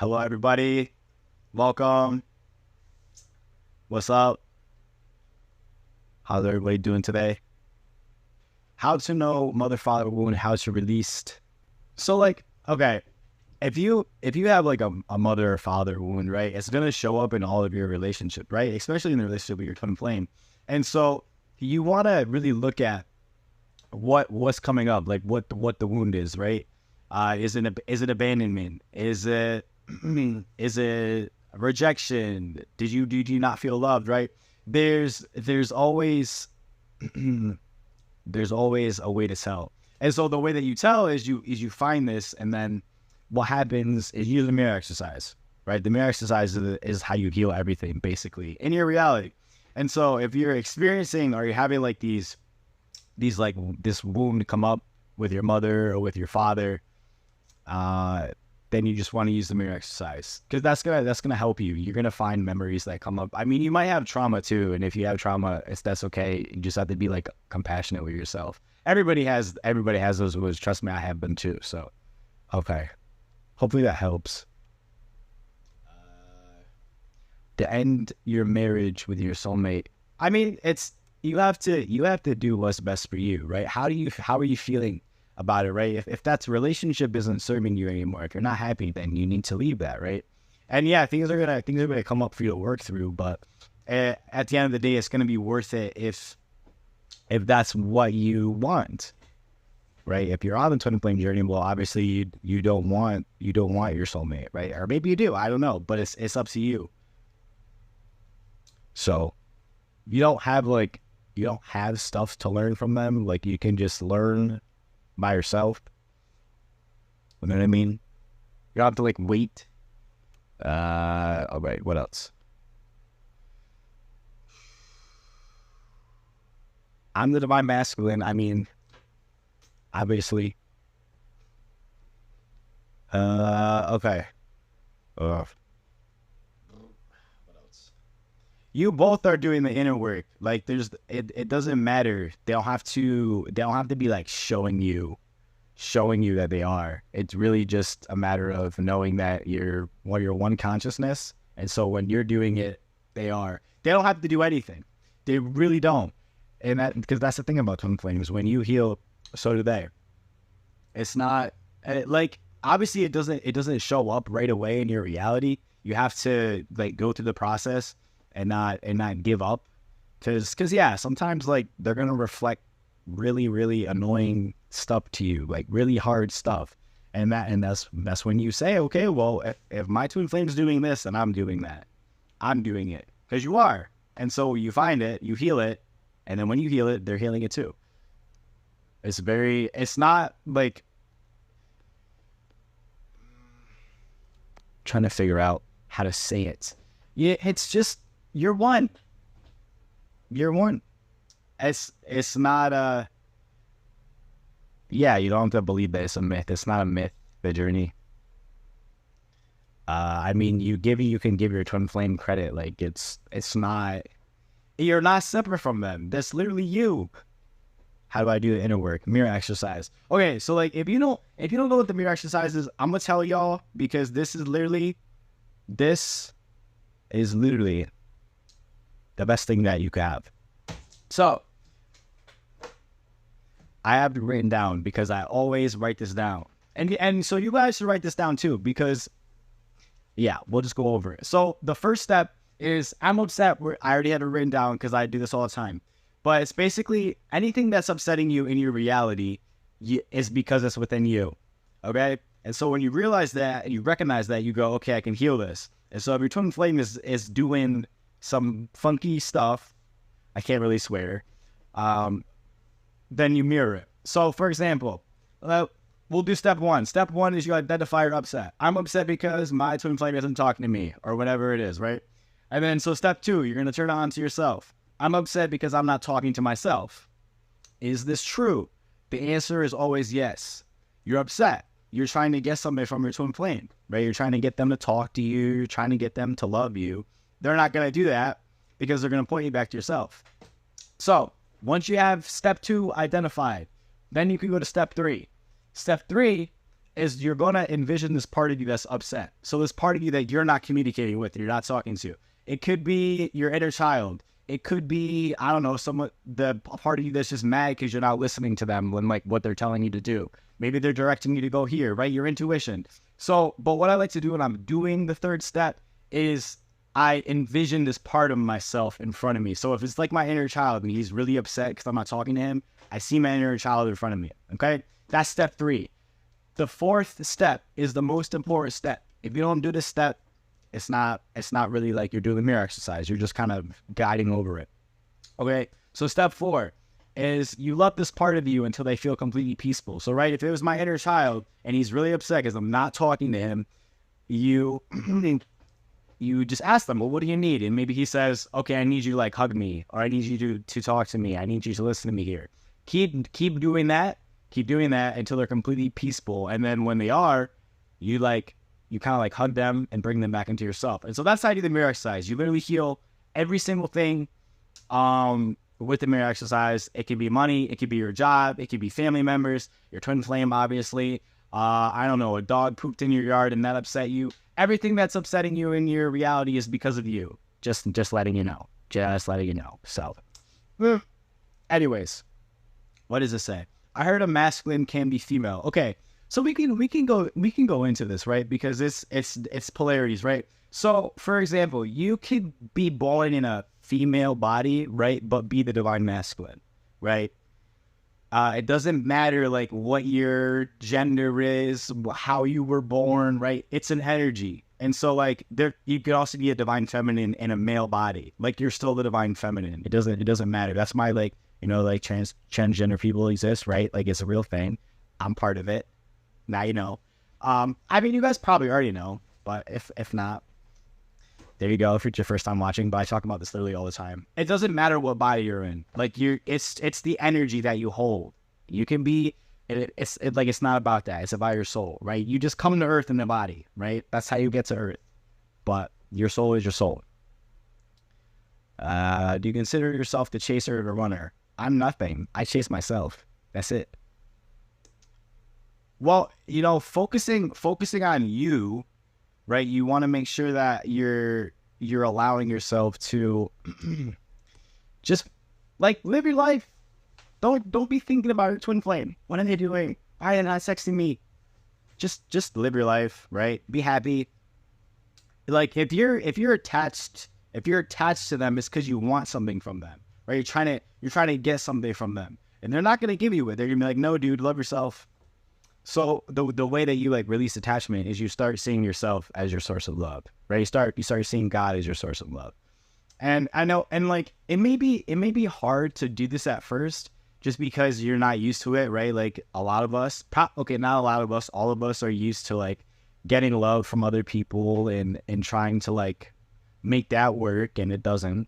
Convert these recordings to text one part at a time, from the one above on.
Hello, everybody. Welcome. What's up? How's everybody doing today? How to know mother father wound? How to release? So, like, okay, if you have like a mother or father wound, right? It's gonna show up in all of your relationship, right? Especially in the relationship with your twin flame. And so you want to really look at what's coming up, like what the wound is, right? Is it abandonment? Is it is it rejection? Do you not feel loved, right? There's always there's always a way to tell. And so the way that you tell is you find this, and then what happens is you use the mirror exercise, right? The mirror exercise is how you heal everything, basically, in your reality. And so if you're experiencing or you're having like like this wound come up with your mother or with your father, then you just want to use the mirror exercise, because that's gonna help you. You're gonna find memories that come up. I mean, you might have trauma too, and if you have trauma, that's okay. You just have to be like compassionate with yourself. Everybody has those wounds. Trust me, I have them too. So, okay, hopefully that helps. To end your marriage with your soulmate. I mean, you have to do what's best for you, right? How are you feeling about it, right? If that relationship isn't serving you anymore, if you're not happy, then you need to leave that, right? And yeah, things are gonna come up for you to work through, but at the end of the day, it's gonna be worth it if that's what you want, right? If you're on the twin flame journey, well, obviously you don't want your soulmate, right? Or maybe you do, I don't know, but it's up to you. So you don't have stuff to learn from them. Like, you can just learn by yourself. You know what I mean? You don't have to like wait. All right, what else? I'm the divine masculine. I mean, obviously. Okay. What else? You both are doing the inner work. Like, it doesn't matter. They don't have to be like showing you that they are. It's really just a matter of knowing that you're one consciousness. And so when you're doing it, they don't have to do anything. They really don't. And because that's the thing about twin flames. When you heal, so do they. It's not like, obviously it doesn't show up right away in your reality. You have to like go through the process and not give up, because yeah, sometimes like they're gonna reflect really, really annoying stuff to you, like really hard stuff, and that's when you say, okay, well, if my twin flame's doing this and I'm doing that, I'm doing it, because you are. And so you find it, you heal it, and then when you heal it, they're healing it too. It's not like trying to figure out how to say it. Yeah, it's just you're one. It's not yeah, you don't have to believe that it's a myth. It's not a myth, the journey. I mean, you can give your twin flame credit. Like, it's not, you're not separate from them. That's literally you. How do I do the inner work? Mirror exercise. Okay, so like, if you don't know what the mirror exercise is, I'm gonna tell y'all, because this is literally the best thing that you could have. So I have it written down, because I always write this down. And so you guys should write this down too, because yeah, we'll just go over it. So the first step is, I'm upset. I already had it written down because I do this all the time. But it's basically anything that's upsetting you in your reality is because it's within you. Okay? And so when you realize that and you recognize that, you go, okay, I can heal this. And so if your twin flame is doing some funky stuff, I can't really swear, then you mirror it. So for example, we'll do step one. Step one is you identify you're upset. I'm upset because my twin flame isn't talking to me, or whatever it is, right? And then so step two, you're going to turn it on to yourself. I'm upset because I'm not talking to myself. Is this true? The answer is always yes. You're upset. You're trying to get something from your twin flame, right? You're trying to get them to talk to you. You're trying to get them to love you. They're not going to do that, because they're going to point you back to yourself. So once you have step two identified, then you can go to step three. Step three, is you're going to envision this part of you that's upset. So this part of you that you're not communicating with, you're not talking to. It could be your inner child. It could be, I don't know, the part of you that's just mad because you're not listening to them when like what they're telling you to do. Maybe they're directing you to go here, right? Your intuition. So, but what I like to do when I'm doing the third step is I envision this part of myself in front of me. So if it's like my inner child and he's really upset because I'm not talking to him, I see my inner child in front of me. Okay. That's step 3. The 4th step is the most important step. If you don't do this step, it's not really like you're doing the mirror exercise. You're just kind of guiding over it. Okay. So step 4 is you love this part of you until they feel completely peaceful. So, right, if it was my inner child and he's really upset because I'm not talking to him, you just ask them, well, what do you need? And maybe he says, okay, I need you to like hug me, or I need you to talk to me. I need you to listen to me here. Keep doing that. Keep doing that until they're completely peaceful. And then when they are, you kind of like hug them and bring them back into yourself. And so that's how you do the mirror exercise. You literally heal every single thing with the mirror exercise. It could be money. It could be your job. It could be family members, your twin flame, obviously. I don't know, a dog pooped in your yard and that upset you. Everything that's upsetting you in your reality is because of you. Just letting you know. Just letting you know. So, anyways, what does it say? I heard a masculine can be female. Okay, so we can go into this, right? Because it's polarities, right? So, for example, you could be born in a female body, right, but be the divine masculine, right? It doesn't matter like what your gender is, how you were born, right? It's an energy. And so like you could also be a divine feminine in a male body. Like you're still the divine feminine. It doesn't matter. That's my like, like transgender people exist, right? Like it's a real thing. I'm part of it. Now you know. I mean you guys probably already know, but if not, there you go. If it's your first time watching, but I talk about this literally all the time. It doesn't matter what body you're in. Like it's the energy that you hold. You can be. It's not about that. It's about your soul, right? You just come to Earth in the body, right? That's how you get to Earth. But your soul is your soul. Do you consider yourself the chaser or the runner? I'm nothing. I chase myself. That's it. Well, focusing on you. Right, you want to make sure that you're allowing yourself to just like live your life. Don't be thinking about your twin flame. What are they doing? Why are they not texting me? Just live your life, right? Be happy. Like if you're attached to them, it's because you want something from them, right? You're trying to get something from them, and they're not gonna give you it. They're gonna be like, no, dude, love yourself. So the way that you like release attachment is you start seeing yourself as your source of love, right? You start seeing God as your source of love. And I know, and like it may be hard to do this at first, just because you're not used to it, right? Like a lot of us, not a lot of us, all of us are used to like getting love from other people and trying to like make that work, and it doesn't.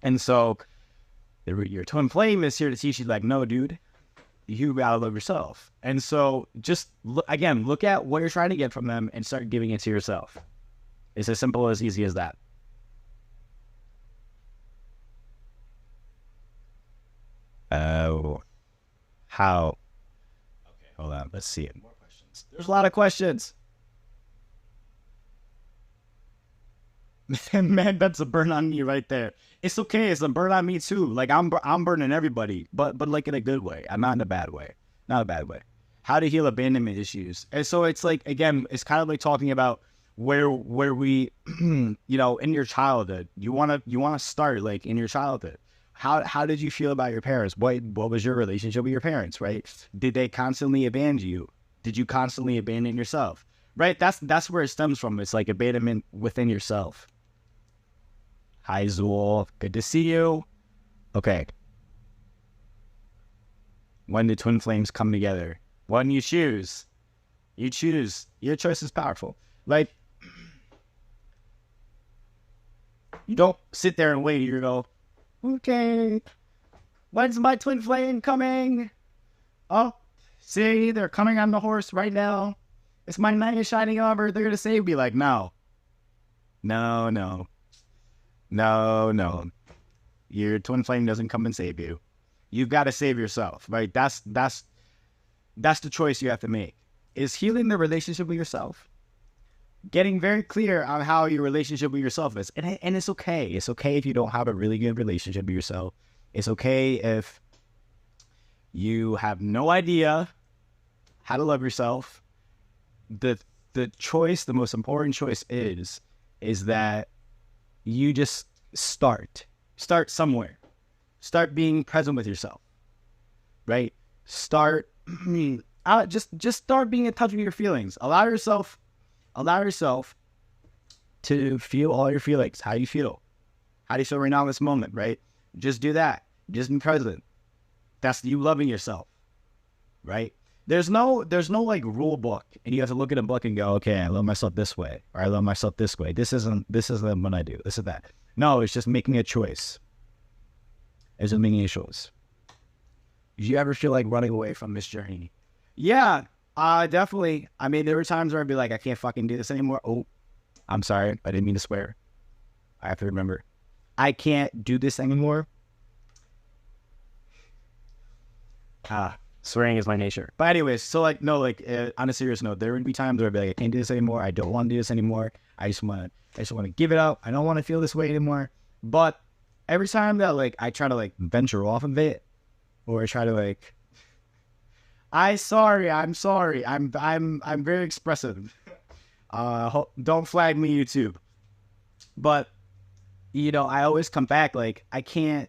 And so your twin flame is here to teach you like, no, dude. You gotta love yourself. And so just look at what you're trying to get from them and start giving it to yourself. It's as simple as easy as that. Oh, how? Okay, hold on. Let's see. More questions. There's a lot of questions. Man, that's a burn on me right there. It's okay. It's a burn on me too. Like I'm burning everybody, but like in a good way. I'm not in a bad way. Not a bad way. How to heal abandonment issues. And so it's like, again, it's kind of like talking about where we, in your childhood, you want to start like in your childhood. How did you feel about your parents? What was your relationship with your parents, right? Did they constantly abandon you? Did you constantly abandon yourself? Right? That's where it stems from. It's like abandonment within yourself. Hi, Zool. Good to see you. Okay. When do twin flames come together? When you choose. You choose. Your choice is powerful. Like, you don't sit there and wait. You go, okay, when's my twin flame coming? Oh, see, they're coming on the horse right now. It's my knight in shining armor. They're going to save me. Like, no. No. Your twin flame doesn't come and save you. You've got to save yourself, right? That's the choice you have to make. is healing the relationship with yourself. Getting very clear on how your relationship with yourself is. And it's okay. It's okay if you don't have a really good relationship with yourself. It's okay if you have no idea how to love yourself. The choice, the most important choice is that you just start somewhere. Start being present with yourself, right? Start, just start being in touch with your feelings. Allow yourself to feel all your feelings. How you feel? How do you feel right now in this moment, right? Just do that. Just be present. That's you loving yourself, right? There's no like rule book, and you have to look at a book and go, okay, I love myself this way, or I love myself this way. This isn't what I do. This is that. No, it's just making a choice. It's just making a choice. Did you ever feel like running away from this journey? Yeah, definitely. I mean, there were times where I'd be like, I can't fucking do this anymore. Oh, I'm sorry. I didn't mean to swear. I have to remember. I can't do this anymore. Swearing is my nature. But anyways, so like, no, like on a serious note, there would be times where I'd be like, I can't do this anymore. I don't want to do this anymore. I just want to give it up. I don't want to feel this way anymore. But every time that like I try to like venture off of it, or I try to like, I'm sorry. I'm very expressive. Don't flag me, YouTube. But you know, I always come back. Like I can't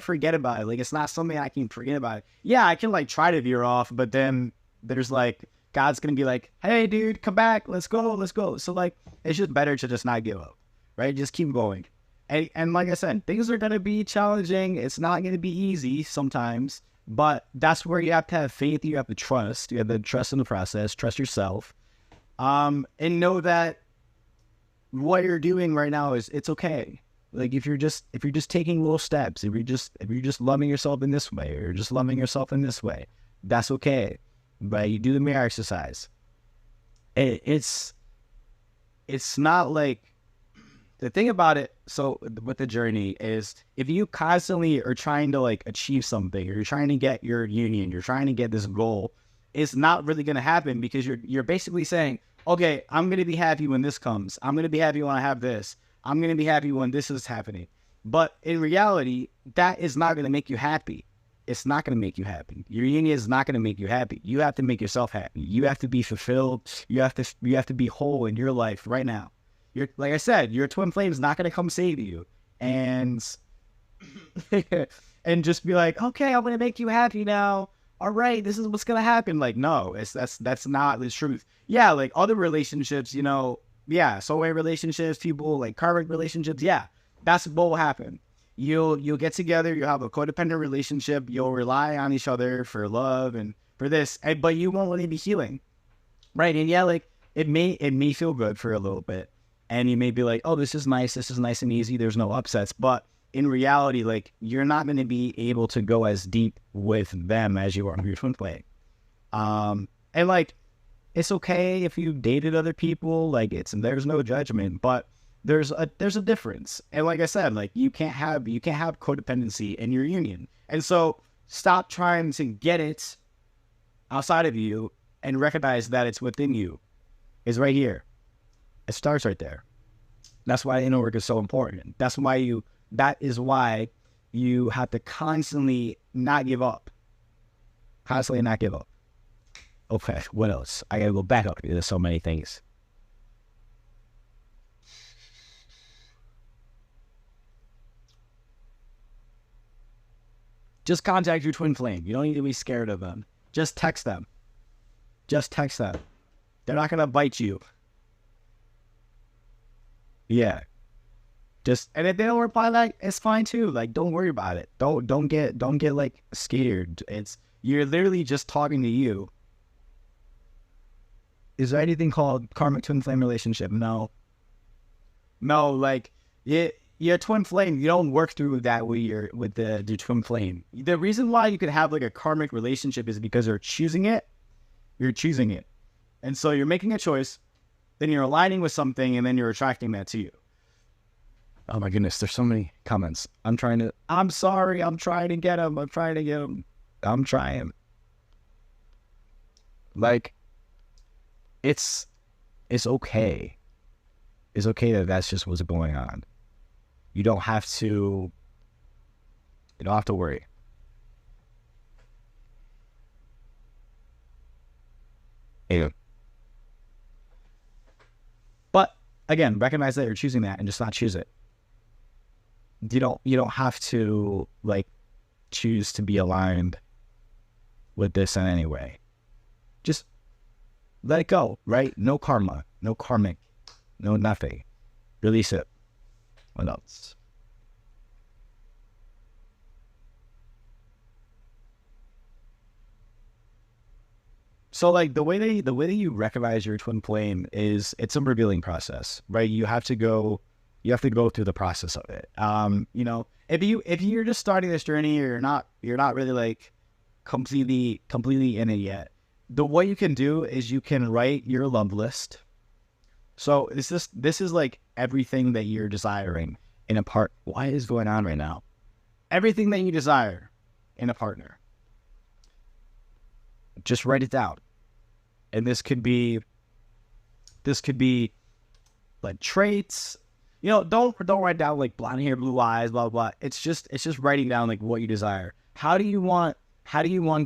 forget about it. Like it's not something I can forget about it. Yeah, I can like try to veer off, but then there's like God's gonna be like, hey, dude, come back. Let's go. So like, it's just better to just not give up, right? Just keep going. And like I said, things are gonna be challenging. It's not gonna be easy sometimes. But that's where you have to have faith. You have to trust. You have to trust in the process. Trust yourself, and know that what you're doing right now it's okay. Like if you're just taking little steps, if you're just loving yourself in this way, or just loving yourself in this way, that's okay. But you do the mirror exercise. It's not like. The thing about it, so with the journey is, if you constantly are trying to like achieve something, or you're trying to get your union, you're trying to get this goal, it's not really going to happen, because you're basically saying, okay, I'm going to be happy when this comes. I'm going to be happy when I have this. I'm going to be happy when this is happening. But in reality, that is not going to make you happy. It's not going to make you happy. Your union is not going to make you happy. You have to make yourself happy. You have to be fulfilled. You have to be whole in your life right now. Like I said, your twin flame is not going to come save you and and just be like, okay, I'm going to make you happy now. All right, this is what's going to happen. Like, no, that's not the truth. Yeah, like other relationships, you know, yeah, soulmate relationships, people like karmic relationships. Yeah, that's what will happen. You'll get together. You'll have a codependent relationship. You'll rely on each other for love and for this, but you won't really be healing, right? And yeah, like it may feel good for a little bit. And you may be like, oh, this is nice and easy. There's no upsets. But in reality, like, you're not going to be able to go as deep with them as you are with your twin flame. And like, it's okay if you've dated other people. Like, there's no judgment, but there's a difference. And like I said, like, you can't have codependency in your union. And so stop trying to get it outside of you and recognize that it's within you. It's right here. It starts right there. That's why inner work is so important. That is why you have to constantly not give up. Constantly not give up. Okay, what else? I gotta go back up. There's so many things. Just contact your twin flame. You don't need to be scared of them. Just text them. They're not gonna bite you. Yeah. And if they don't reply, like, it's fine too. Like, don't worry about it. Don't get like scared. You're literally just talking to you. Is there anything called karmic twin flame relationship? No, like your twin flame, you don't work through that with the twin flame. The reason why you could have like a karmic relationship is because you're choosing it. And so you're making a choice. Then you're aligning with something, and then you're attracting that to you. Oh my goodness, there's so many comments. I'm sorry, I'm trying to get them. I'm trying. Like, it's okay. It's okay that that's just what's going on. You don't have to worry. Yeah. But again, recognize that you're choosing that and just not choose it. You don't have to like choose to be aligned with this in any way. Just let it go, right? No karma, no karmic, no nothing. Release it. What else? So like the way that you recognize your twin flame is it's a revealing process, right? You have to go through the process of it. You know, if you're just starting this journey, or you're not really like completely in it yet. What you can do is you can write your love list. So this is like everything that you're desiring in a part. Why is going on right now? Everything that you desire in a partner. Just write it down. And this could be like traits. You know, don't write down like blonde hair, blue eyes, blah blah blah. It's just writing down like what you desire. How do you want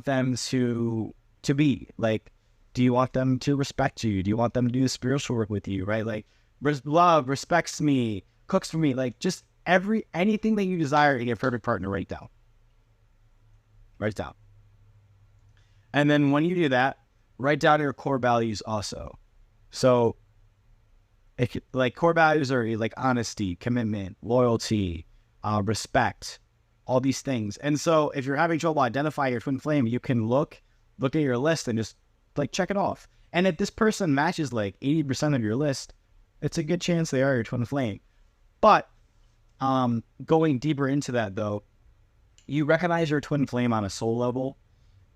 them to be? Like, do you want them to respect you? Do you want them to do the spiritual work with you? Right? Like love, respects me, cooks for me, like just anything that you desire in your perfect partner, write it down. Write it down. And then when you do that, write down your core values also. So if like core values are like honesty, commitment, loyalty, respect, all these things. And so if you're having trouble identifying your twin flame, you can look at your list and just like check it off. And if this person matches like 80% of your list, it's a good chance they are your twin flame. But going deeper into that though, you recognize your twin flame on a soul level.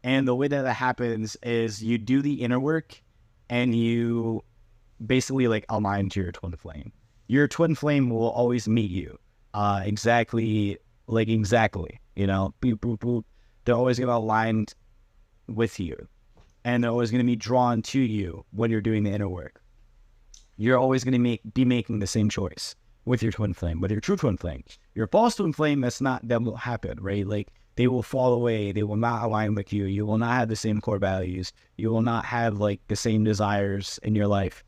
And the way that happens is you do the inner work and you basically like align to your twin flame. Your twin flame will always meet you exactly, you know, boop, boop, boop. They're always going to align with you, and they're always going to be drawn to you when you're doing the inner work. You're always going to be making the same choice with your twin flame, with your true twin flame. Your false twin flame, that will happen, right? Like, they will fall away. They will not align with you. You will not have the same core values. You will not have like the same desires in your life.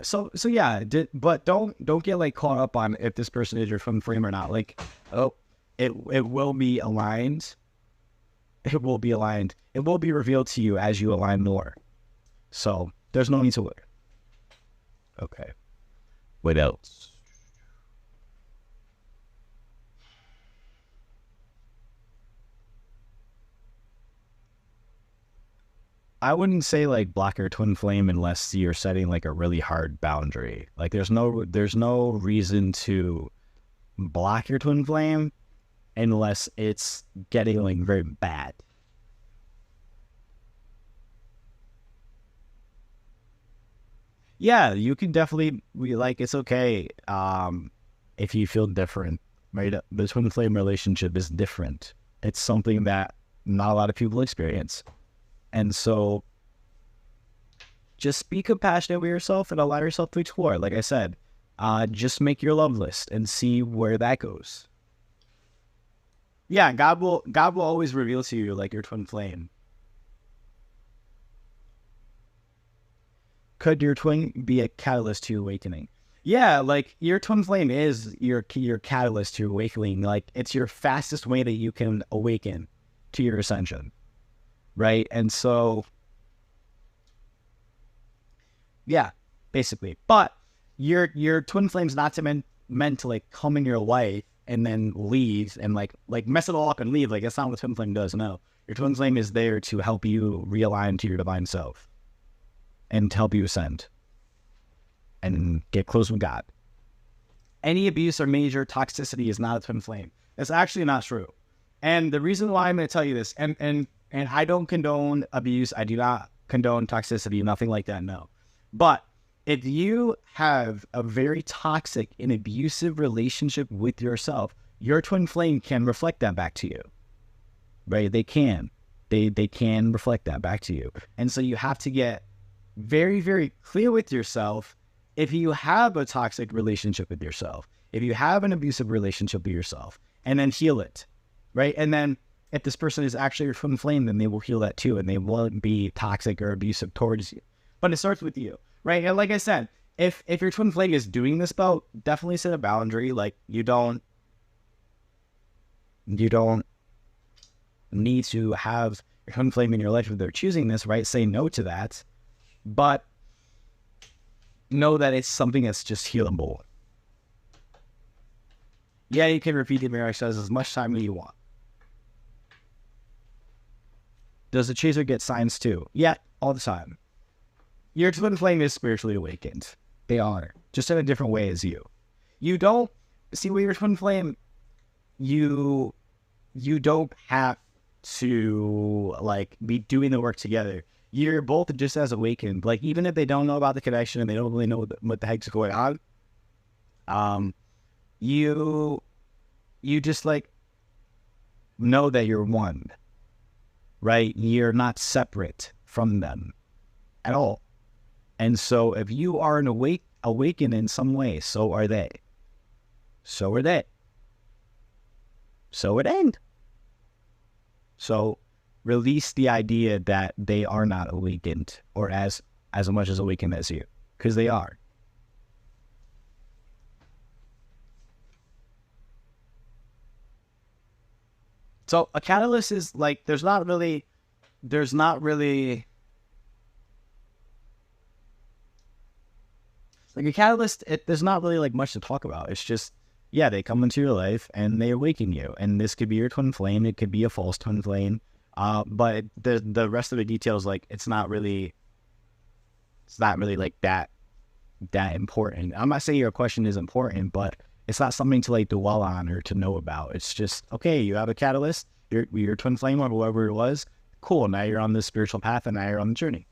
So yeah, but don't get like caught up on if this person is your twin flame or not. Like, oh, it will be aligned. It will be aligned. It will be revealed to you as you align more. So there's no need to worry. Okay. What else? I wouldn't say like block your twin flame unless you're setting like a really hard boundary. Like there's no reason to block your twin flame unless it's getting like very bad. Yeah, you can definitely like it's okay if you feel different, right? The twin flame relationship is different. It's something that not a lot of people experience. And so just be compassionate with yourself and allow yourself to explore. Like I said, just make your love list and see where that goes. Yeah, God will always reveal to you like your twin flame. Could your twin be a catalyst to your awakening? Yeah, like your twin flame is your catalyst to your awakening. Like it's your fastest way that you can awaken to your ascension. Right? And so, yeah, basically. But your twin flame's not meant to like come in your life and then leave and like mess it all up and leave. Like that's not what twin flame does. No, your twin flame is there to help you realign to your divine self and to help you ascend and get close with God. Any abuse or major toxicity is not a twin flame. That's actually not true. And the reason why I'm going to tell you this, and I don't condone abuse. I do not condone toxicity, nothing like that, no. But if you have a very toxic and abusive relationship with yourself, your twin flame can reflect that back to you, right? They can. They can reflect that back to you. And so you have to get very, very clear with yourself if you have a toxic relationship with yourself, if you have an abusive relationship with yourself, and then heal it, right? And then if this person is actually your twin flame, then they will heal that too, and they won't be toxic or abusive towards you. But it starts with you, right? And like I said, if your twin flame is doing this, though, definitely set a boundary. Like, you don't need to have your twin flame in your life if they're choosing this, right? Say no to that, but know that it's something that's just healable. Yeah, you can repeat the mirror exercise as much time as you want. Does the chaser get signs too? Yeah, all the time. Your twin flame is spiritually awakened. They are, just in a different way as you. You don't see with your twin flame, you don't have to like be doing the work together. You're both just as awakened. Like, even if they don't know about the connection and they don't really know what the heck's going on, you just like know that you're one, right? You're not separate from them at all. And so if you are awakened in some way, so are they. So are they. So would end. So release the idea that they are not awakened or as much as awakened as you, because they are. So a catalyst is like, there's not really like a catalyst. There's not really like much to talk about. It's just, yeah, they come into your life and they awaken you. And this could be your twin flame. It could be a false twin flame. But the rest of the details, like, it's not really like that important. I'm not saying your question is important, but it's not something to like dwell on or to know about. It's just, okay, you have a catalyst, your twin flame or whoever it was. Cool. Now you're on this spiritual path and now you're on the journey.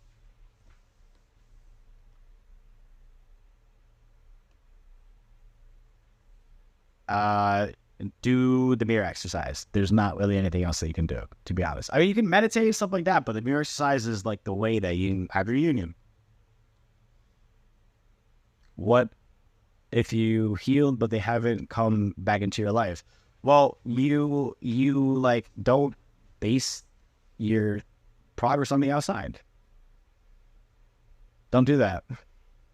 Do the mirror exercise. There's not really anything else that you can do, to be honest. I mean, you can meditate, stuff like that, but the mirror exercise is like the way that you have your union. What if you healed, but they haven't come back into your life? Well, you like don't base your progress on the outside. Don't do that.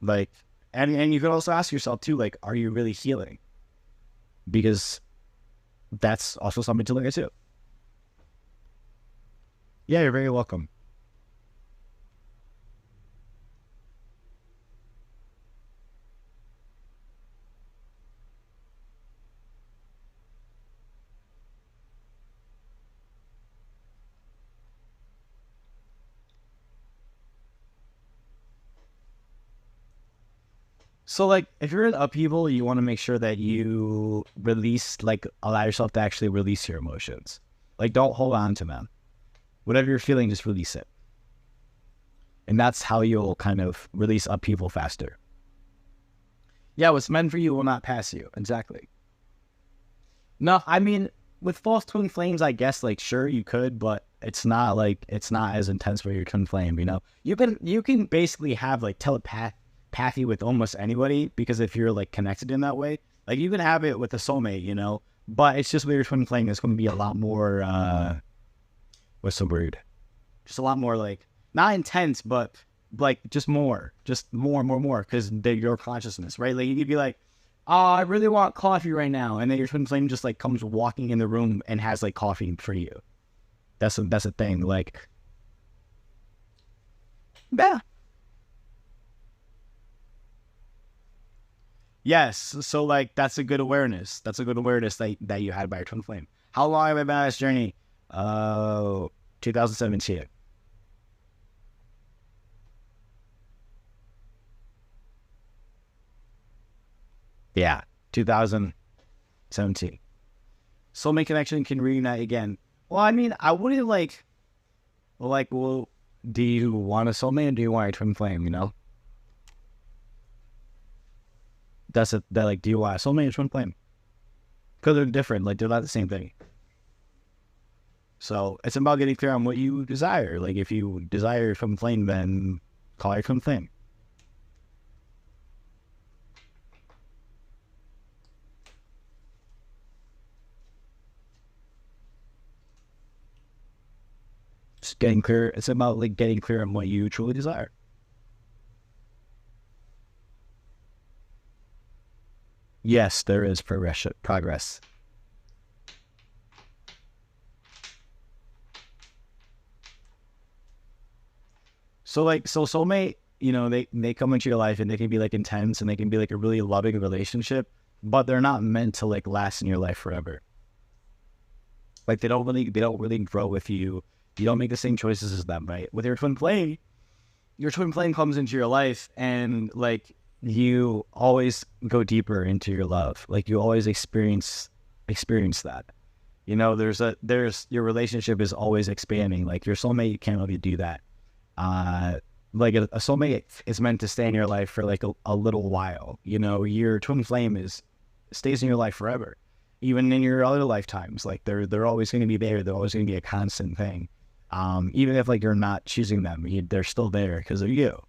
Like, and you can also ask yourself too, like, are you really healing? Because that's also something to look at too. Yeah, you're very welcome. So, like, if you're in upheaval, you want to make sure that you release, like, allow yourself to actually release your emotions. Like, don't hold on to them. Whatever you're feeling, just release it. And that's how you'll kind of release upheaval faster. Yeah, what's meant for you will not pass you. Exactly. No, I mean, with false twin flames, I guess, like, sure, you could, but it's not as intense for your twin flame, you know? You can basically have, like, telepathy with almost anybody, because if you're like connected in that way, like, you can have it with a soulmate, you know, but it's just with your twin flame, it's going to be a lot more what's the word, just a lot more, like, not intense, but like just more because they're your consciousness, right? Like, you'd be like, oh, I really want coffee right now, and then your twin flame just like comes walking in the room and has like coffee for you. That's a thing. Like, yeah. Yes, so like that's a good awareness. That's a good awareness that you had by your twin flame. How long have I been on this journey? 2017. Yeah, 2017. Soulmate connection can reunite again. Well, I mean, I wouldn't well, do you want a soulmate or do you want a twin flame? You know, do you want a soulmate or twin flame? Because they're different. Like, they're not the same thing. So it's about getting clear on what you desire. Like, if you desire twin flame, then call your twin flame. Just getting clear. It's about like getting clear on what you truly desire. Yes, there is progress. So like, so soulmate, you know, they come into your life and they can be like intense and they can be like a really loving relationship, but they're not meant to like last in your life forever. Like they don't really grow with you. You don't make the same choices as them, right? With your twin flame comes into your life and like you always go deeper into your love. Like you always experience that. You know, there's your relationship is always expanding. Like your soulmate, you can't really do that. Like a soulmate is meant to stay in your life for like a little while. You know, your twin flame stays in your life forever, even in your other lifetimes. Like they're always going to be there. They're always going to be a constant thing. Even if like you're not choosing them, they're still there because of you.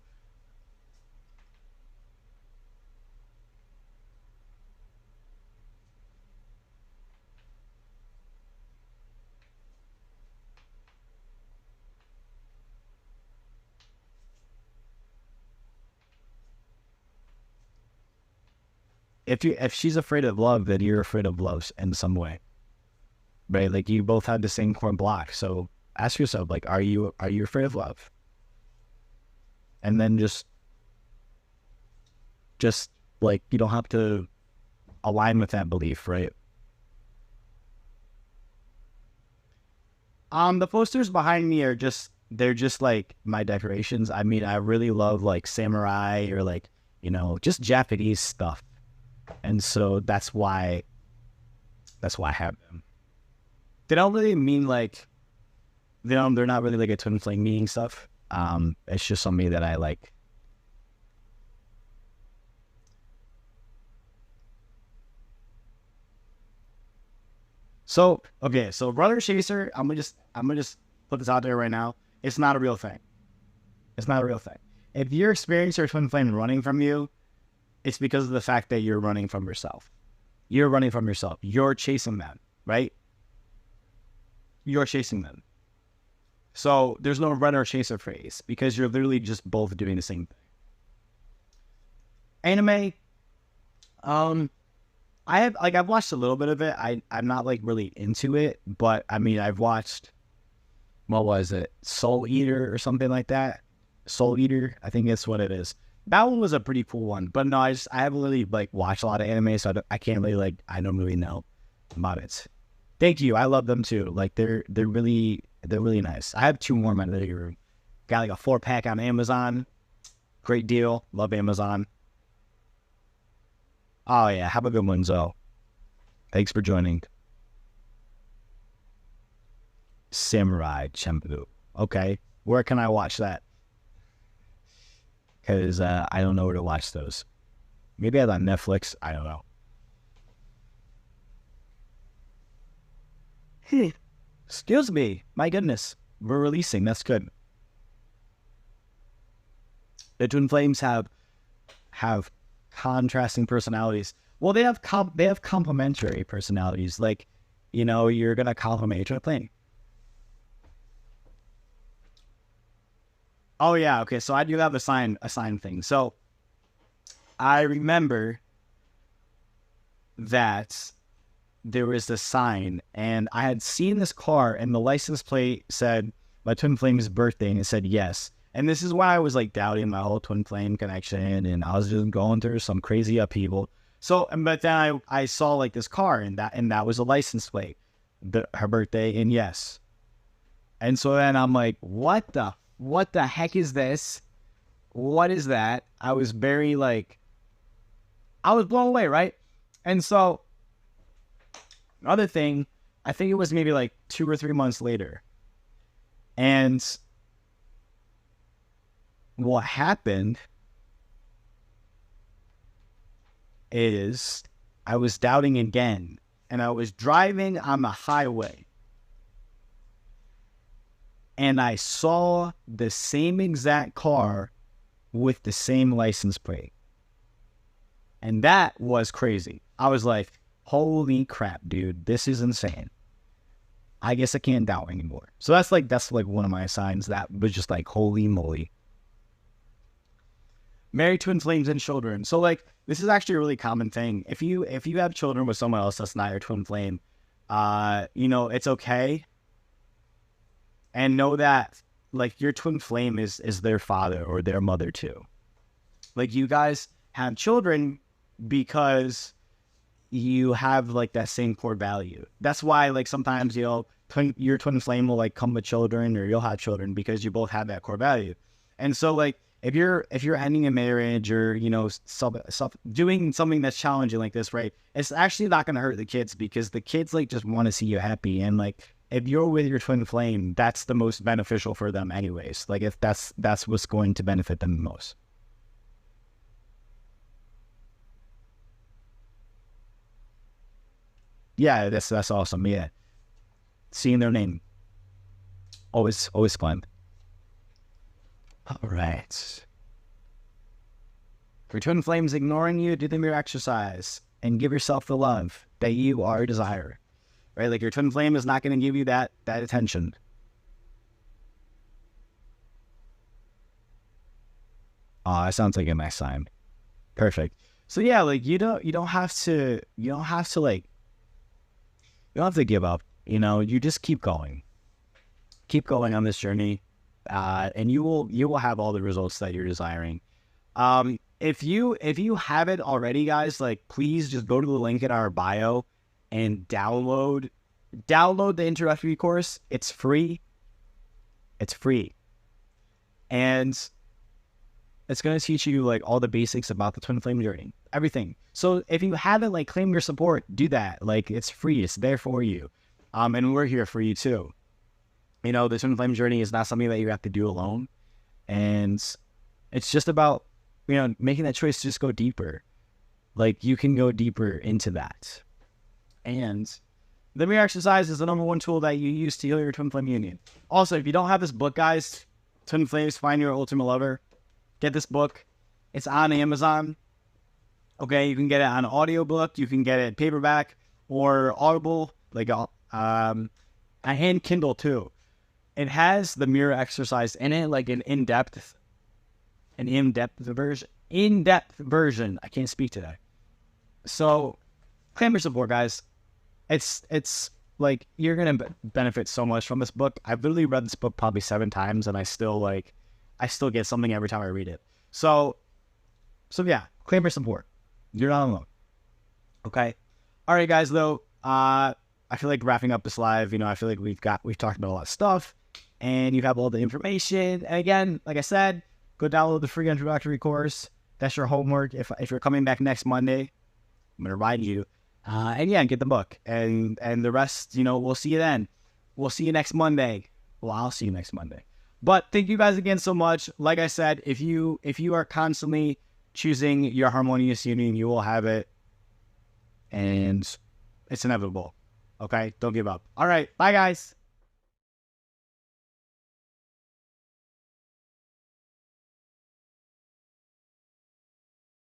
If she's afraid of love, then you're afraid of love in some way, right? Like you both have the same core block. So ask yourself, like, are you afraid of love? And then just like you don't have to align with that belief, right? The posters behind me are they're just like my decorations. I mean, I really love like samurai or like, you know, just Japanese stuff. And so that's why I have them. They don't really mean like they're not really like a twin flame meaning stuff. It's just something that I like. So okay, so brother chaser, I'm gonna just put this out there right now. It's not a real thing. It's not a real thing. If you're experiencing your twin flame running from you, it's because of the fact that you're running from yourself. You're running from yourself. You're chasing them, right? You're chasing them. So there's no runner chaser phrase because you're literally just both doing the same thing. Anime, I've watched a little bit of it. I'm not like really into it, but I mean I've watched, what was it? Soul Eater or something like that. Soul Eater, I think that's what it is. That one was a pretty cool one, but no, I haven't really like watched a lot of anime, so I can't really like, I don't really know about it. Thank you, I love them too. Like they're really nice. I have 2 more in my living room. Got like a 4-pack on Amazon. Great deal. Love Amazon. Oh yeah, have a good one, Zoe. Thanks for joining. Samurai Champloo. Okay, where can I watch that? Because I don't know where to watch those. Maybe it's on Netflix. I don't know. Excuse me. My goodness. We're releasing. That's good. The Twin Flames have contrasting personalities. Well, they have complementary personalities. Like, you know, you're gonna complement each other. Oh yeah, okay. So I do have a sign thing. So I remember that there was this sign, and I had seen this car, and the license plate said my twin flame's birthday, and it said yes. And this is why I was like doubting my whole twin flame connection, and I was just going through some crazy upheaval. So, but then I saw like this car, and that was a license plate, her birthday, and yes. And so then I'm like, what the heck is this? What is that? I was very like, I was blown away, right? And so, another thing, I think it was maybe like 2 or 3 months later. And what happened is I was doubting again, and I was driving on the highway, and I saw the same exact car with the same license plate. And that was crazy. I was like, holy crap, dude, this is insane. I guess I can't doubt anymore. So that's like one of my signs that was just like, holy moly. Married, twin flames, and children. So like, this is actually a really common thing. If you have children with someone else that's not your twin flame, it's okay. And know that like your twin flame is their father or their mother too. Like you guys have children because you have like that same core value. That's why like sometimes, your twin flame will like come with children, or you'll have children because you both have that core value. And so like, if you're ending a marriage, or, doing something that's challenging like this, right, it's actually not going to hurt the kids, because the kids like just want to see you happy. And like, if you're with your twin flame, that's the most beneficial for them anyways. Like if that's what's going to benefit them the most. Yeah, that's awesome. Yeah. Seeing their name. Always fun. All right. If your twin flame's ignoring you, do the mirror exercise and give yourself the love that you are desiring. Right? Like your twin flame is not going to give you that attention. Oh, that sounds like a nice sign. Perfect. So yeah, like you don't have to give up. You just keep going. Keep going on this journey. And you will have all the results that you're desiring. If you haven't already, guys, like please just go to the link in our bio and download the introductory course. It's free. And it's going to teach you like all the basics about the twin flame journey, everything. So if you haven't like claimed your support, do that. Like it's free. It's there for you. And we're here for you too. The twin flame journey is not something that you have to do alone. And it's just about, making that choice to just go deeper. Like you can go deeper into that. And the mirror exercise is the #1 tool that you use to heal your twin flame union. Also, if you don't have this book, guys, Twin Flames, Find Your Ultimate Lover, get this book. It's on Amazon. Okay, you can get it on audiobook. You can get it paperback or Audible, like a hand Kindle too. It has the mirror exercise in it, like an in-depth version. I can't speak today. So claim your support, guys. It's like you're gonna benefit so much from this book. I've literally read this book probably 7 times, and I still get something every time I read it. So yeah, claim your support. You're not alone. Okay. All right, guys. Though, I feel like wrapping up this live. I feel like we've talked about a lot of stuff, and you have all the information. And again, like I said, go download the free introductory course. That's your homework. If you're coming back next Monday, I'm gonna remind you. And yeah, get the book, and the rest, we'll see you then. We'll see you next Monday. Well, I'll see you next Monday. But thank you guys again so much. Like I said, if you are constantly choosing your harmonious union, you will have it, and it's inevitable. Okay, don't give up. All right, bye guys.